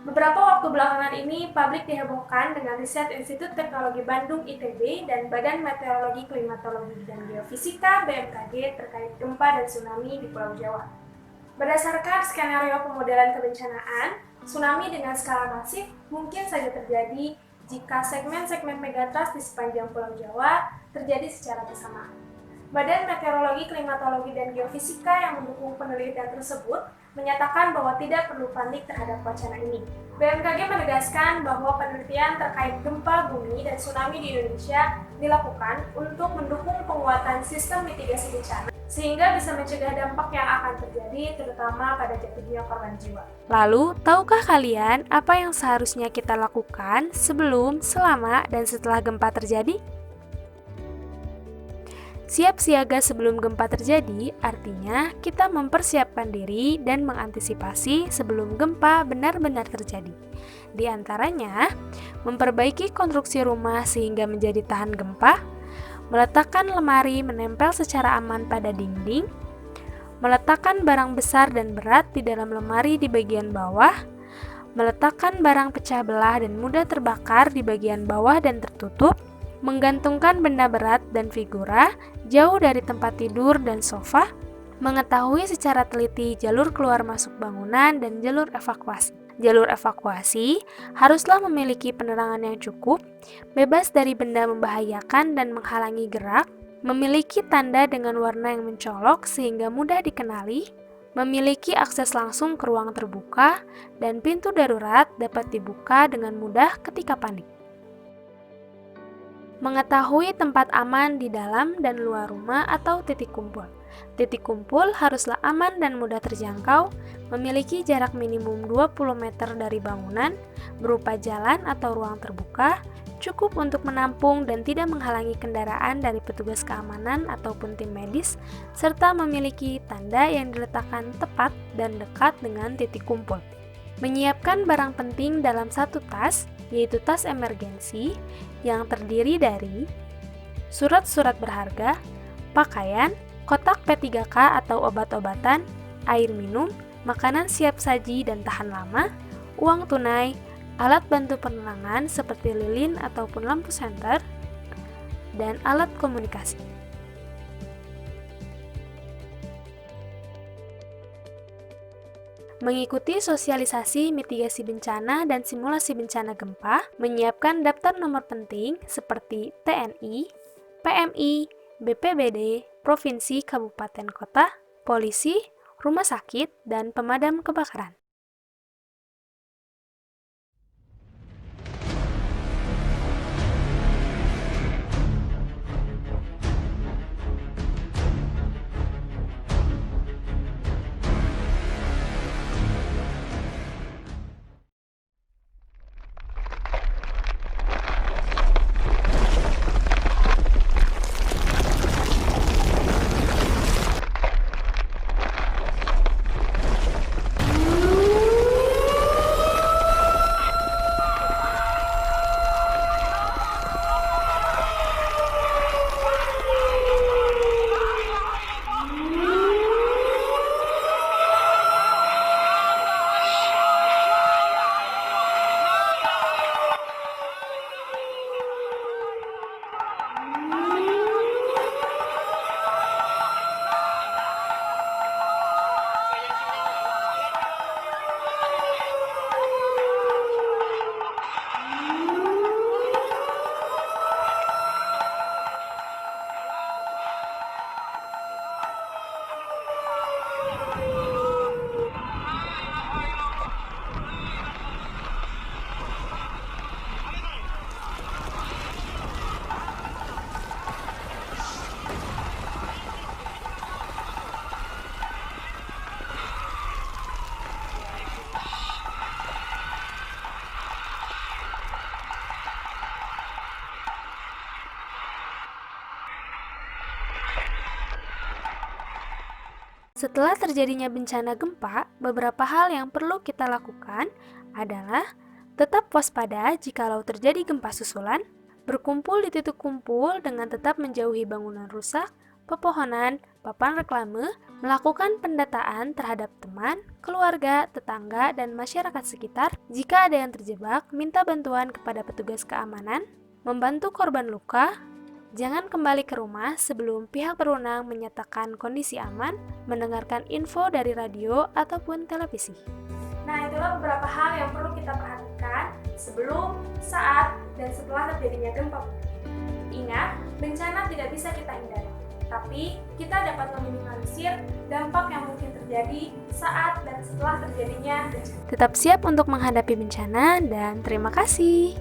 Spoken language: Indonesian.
Beberapa waktu belakangan ini, publik dihebohkan dengan riset Institut Teknologi Bandung (ITB) dan Badan Meteorologi, Klimatologi, dan Geofisika (BMKG) terkait gempa dan tsunami di Pulau Jawa. Berdasarkan skenario pemodelan kebencanaan, tsunami dengan skala masif mungkin saja terjadi jika segmen-segmen megatrust di sepanjang Pulau Jawa terjadi secara bersamaan. Badan Meteorologi, Klimatologi, dan Geofisika yang mendukung penelitian tersebut menyatakan bahwa tidak perlu panik terhadap wacana ini. BMKG menegaskan bahwa penelitian terkait gempa bumi dan tsunami di Indonesia dilakukan untuk mendukung penguatan sistem mitigasi bencana sehingga bisa mencegah dampak yang akan terjadi terutama pada jatuhnya korban jiwa. Lalu, tahukah kalian apa yang seharusnya kita lakukan sebelum, selama, dan setelah gempa terjadi? Siap siaga sebelum gempa terjadi artinya kita mempersiapkan diri dan mengantisipasi sebelum gempa benar-benar terjadi. Di antaranya, memperbaiki konstruksi rumah sehingga menjadi tahan gempa, meletakkan lemari menempel secara aman pada dinding, meletakkan barang besar dan berat di dalam lemari di bagian bawah, meletakkan barang pecah belah dan mudah terbakar di bagian bawah dan tertutup, menggantungkan benda berat dan figura jauh dari tempat tidur dan sofa, mengetahui secara teliti jalur keluar masuk bangunan dan jalur evakuasi. Jalur evakuasi haruslah memiliki penerangan yang cukup, bebas dari benda membahayakan dan menghalangi gerak, memiliki tanda dengan warna yang mencolok sehingga mudah dikenali, memiliki akses langsung ke ruang terbuka, dan pintu darurat dapat dibuka dengan mudah ketika panik. Mengetahui tempat aman di dalam dan luar rumah atau titik kumpul. Titik kumpul haruslah aman dan mudah terjangkau, memiliki jarak minimum 20 meter dari bangunan, berupa jalan atau ruang terbuka, cukup untuk menampung dan tidak menghalangi kendaraan dari petugas keamanan ataupun tim medis, serta memiliki tanda yang diletakkan tepat dan dekat dengan titik kumpul. Menyiapkan barang penting dalam satu tas, yaitu tas emergensi, yang terdiri dari surat-surat berharga, pakaian, kotak P3K atau obat-obatan, air minum, makanan siap saji dan tahan lama, uang tunai, alat bantu penerangan seperti lilin ataupun lampu senter, dan alat komunikasi. Mengikuti sosialisasi mitigasi bencana dan simulasi bencana gempa, menyiapkan daftar nomor penting seperti TNI, PMI, BPBD, provinsi, kabupaten, kota, polisi, rumah sakit, dan pemadam kebakaran. Setelah terjadinya bencana gempa, beberapa hal yang perlu kita lakukan adalah tetap waspada jikalau terjadi gempa susulan, berkumpul di titik kumpul dengan tetap menjauhi bangunan rusak, pepohonan, papan reklame, Melakukan pendataan terhadap teman, keluarga, tetangga, dan masyarakat sekitar. Jika ada yang terjebak, minta bantuan kepada petugas keamanan, membantu korban luka, jangan kembali ke rumah sebelum pihak berwenang menyatakan kondisi aman, mendengarkan info dari radio ataupun televisi. Nah, itulah beberapa hal yang perlu kita perhatikan sebelum, saat, dan setelah terjadinya gempa bumi. Ingat, bencana tidak bisa kita hindari, tapi kita dapat meminimalisir dampak yang mungkin terjadi saat dan setelah terjadinya bencana. Tetap siap untuk menghadapi bencana dan terima kasih.